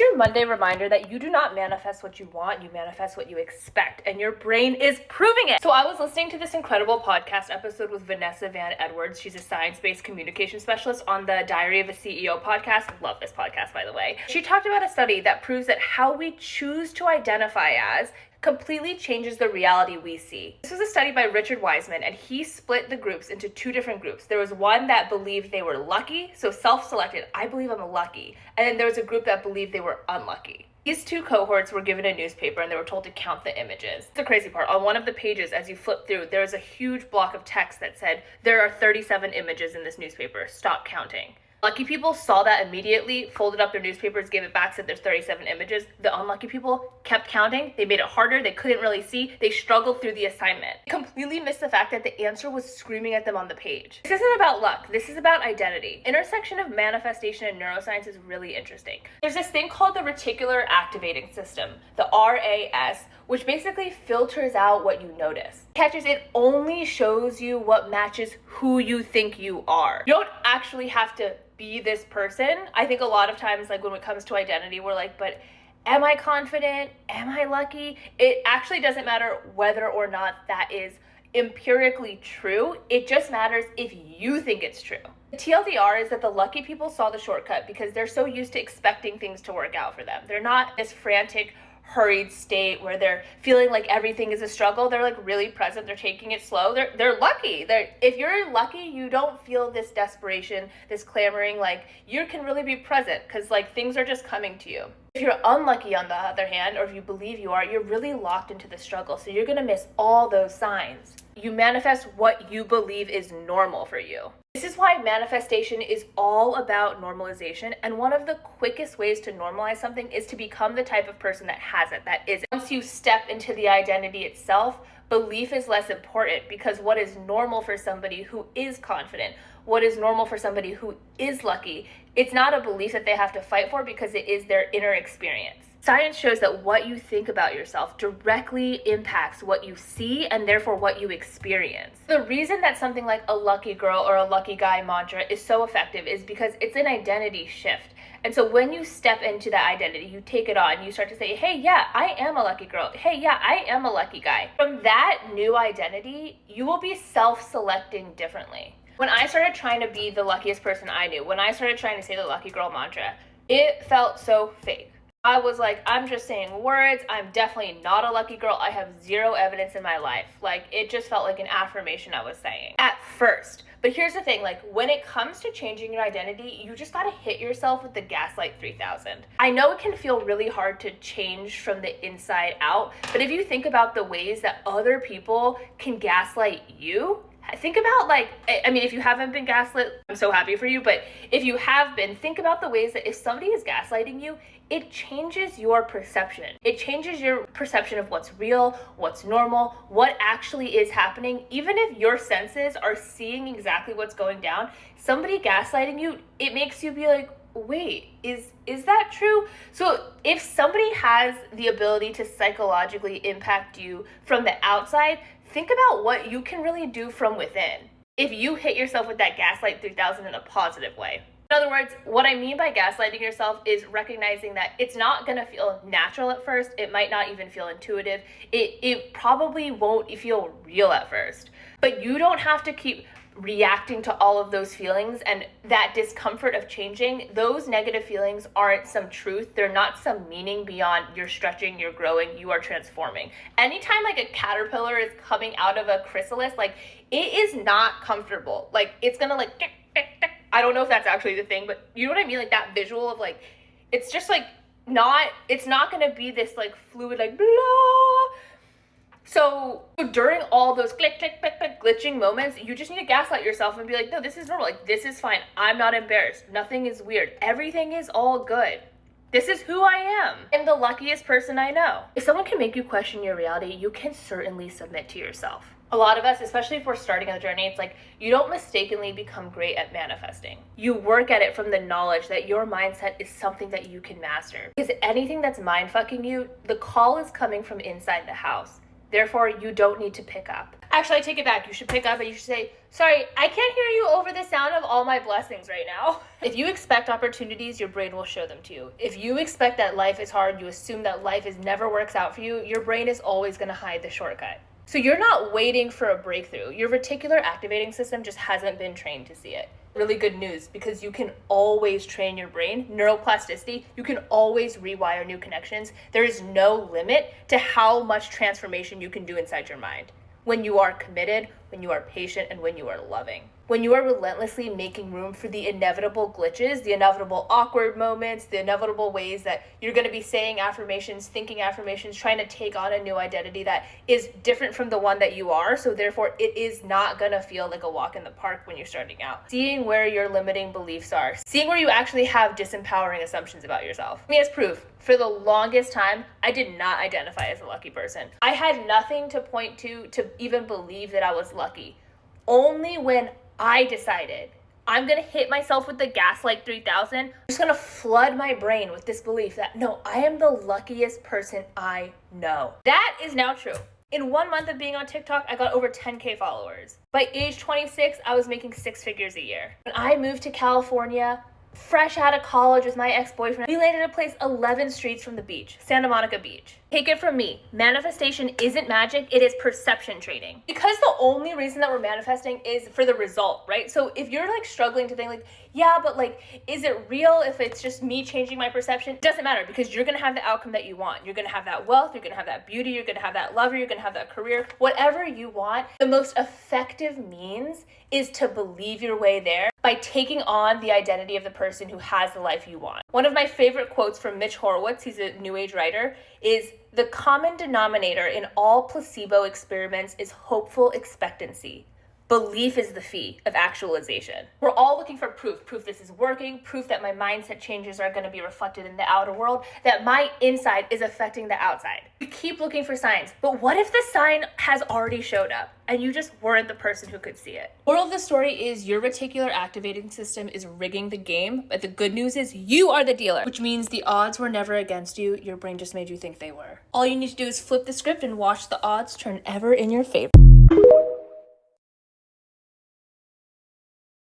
your Monday reminder that you do not manifest what you want, you manifest what you expect, and your brain is proving it. So I was listening to this incredible podcast episode with Vanessa Van Edwards. She's a science-based communication specialist on the Diary of a CEO podcast. Love this podcast, by the way. She talked about a study that proves that how we choose to identify as completely changes the reality we see. This was a study by Richard Wiseman, and he split the groups into two different groups. There was one that believed they were lucky, so self-selected, I believe I'm lucky. And then there was a group that believed they were unlucky. These two cohorts were given a newspaper and they were told to count the images. The crazy part, on one of the pages, as you flip through, there was a huge block of text that said, there are 37 images in this newspaper, stop counting. Lucky people saw that immediately, folded up their newspapers, gave it back, said there's 37 images. The unlucky people kept counting. They made it harder. They couldn't really see. They struggled through the assignment. They completely missed the fact that the answer was screaming at them on the page. This isn't about luck. This is about identity. Intersection of manifestation and neuroscience is really interesting. There's this thing called the reticular activating system, the RAS, which basically filters out what you notice. Catches it only shows you what matches who you think you are. You don't actually have to be this person. I think a lot of times, like when it comes to identity, we're like, but am I confident? Am I lucky? It actually doesn't matter whether or not that is empirically true. It just matters if you think it's true. The TLDR is that the lucky people saw the shortcut because they're so used to expecting things to work out for them. They're not this frantic, hurried state where they're feeling like everything is a struggle. They're like really present. They're taking it slow. They're lucky. If you're lucky, you don't feel this desperation, this clamoring. Like you can really be present because like things are just coming to you. If you're unlucky, on the other hand, or if you believe you are, you're really locked into the struggle. So you're gonna miss all those signs. You manifest what you believe is normal for you. This is why manifestation is all about normalization, and one of the quickest ways to normalize something is to become the type of person that has it, that is it. Once you step into the identity itself, belief is less important because what is normal for somebody who is confident, what is normal for somebody who is lucky, it's not a belief that they have to fight for because it is their inner experience. Science shows that what you think about yourself directly impacts what you see and therefore what you experience. The reason that something like a lucky girl or a lucky guy mantra is so effective is because it's an identity shift. And so when you step into that identity, you take it on, you start to say, hey, yeah, I am a lucky girl. Hey, yeah, I am a lucky guy. From that new identity, you will be self-selecting differently. When I started trying to be the luckiest person I knew, when I started trying to say the lucky girl mantra, it felt so fake. I was like, I'm just saying words. I'm definitely not a lucky girl. I have zero evidence in my life. Like, it just felt like an affirmation I was saying at first. But here's the thing, like when it comes to changing your identity, you just gotta hit yourself with the Gaslight 3000. I know it can feel really hard to change from the inside out, but if you think about the ways that other people can gaslight you, think about like, I mean, if you haven't been gaslit, I'm so happy for you, but if you have been, think about the ways that if somebody is gaslighting you, it changes your perception. It changes your perception of what's real, what's normal, what actually is happening. Even if your senses are seeing exactly what's going down, somebody gaslighting you, it makes you be like, wait, is that true? So if somebody has the ability to psychologically impact you from the outside, think about what you can really do from within if you hit yourself with that Gaslight 3000 in a positive way. In other words, what I mean by gaslighting yourself is recognizing that it's not gonna feel natural at first. It might not even feel intuitive. It probably won't feel real at first. But you don't have to keep reacting to all of those feelings and that discomfort of changing. Those negative feelings aren't some truth. They're not some meaning beyond you're stretching, you're growing, you are transforming. Anytime like a caterpillar is coming out of a chrysalis, like it is not comfortable. Like it's gonna like, tick, tick, tick. I don't know if that's actually the thing, but you know what I mean? Like that visual of like, it's just like it's not gonna be this like fluid, like blah. So during all those click, click, click, click, glitching moments, you just need to gaslight yourself and be like, no, this is normal. Like, this is fine. I'm not embarrassed. Nothing is weird. Everything is all good. This is who I am. I'm the luckiest person I know. If someone can make you question your reality, you can certainly submit to yourself. A lot of us, especially if we're starting on the journey, it's like you don't mistakenly become great at manifesting. You work at it from the knowledge that your mindset is something that you can master. Because anything that's mind fucking you, the call is coming from inside the house. Therefore, you don't need to pick up. Actually, I take it back. You should pick up and you should say, sorry, I can't hear you over the sound of all my blessings right now. If you expect opportunities, your brain will show them to you. If you expect that life is hard, you assume that life never works out for you, your brain is always going to hide the shortcut. So you're not waiting for a breakthrough. Your reticular activating system just hasn't been trained to see it. Really good news, because you can always train your brain. Neuroplasticity, you can always rewire new connections. There is no limit to how much transformation you can do inside your mind when you are committed, when you are patient, and when you are loving. When you are relentlessly making room for the inevitable glitches, the inevitable awkward moments, the inevitable ways that you're going to be saying affirmations, thinking affirmations, trying to take on a new identity that is different from the one that you are. So therefore, it is not going to feel like a walk in the park when you're starting out. Seeing where your limiting beliefs are, seeing where you actually have disempowering assumptions about yourself. Me as proof. For the longest time, I did not identify as a lucky person. I had nothing to point to even believe that I was lucky. Only when I decided I'm gonna hit myself with the Gaslight 3000. I'm just gonna flood my brain with this belief that no, I am the luckiest person I know. That is now true. In 1 month of being on TikTok, I got over 10K followers. By age 26, I was making 6 figures a year. When I moved to California, fresh out of college with my ex-boyfriend, we landed at a place 11 streets from the beach, Santa Monica Beach. Take it from me, manifestation isn't magic, it is perception trading. Because the only reason that we're manifesting is for the result, right? So if you're like struggling to think like, yeah, but like, is it real if it's just me changing my perception? It doesn't matter, because you're gonna have the outcome that you want. You're gonna have that wealth, you're gonna have that beauty, you're gonna have that lover, you're gonna have that career, whatever you want. The most effective means is to believe your way there by taking on the identity of the person who has the life you want. One of my favorite quotes from Mitch Horowitz, he's a New Age writer, is the common denominator in all placebo experiments is hopeful expectancy. Belief is the fee of actualization. We're all looking for proof this is working, proof that my mindset changes are going to be reflected in the outer world, that my inside is affecting the outside. We keep looking for signs, but what if the sign has already showed up and you just weren't the person who could see it? Moral of the story is your reticular activating system is rigging the game, but the good news is you are the dealer, which means the odds were never against you. Your brain just made you think they were. All you need to do is flip the script and watch the odds turn ever in your favor.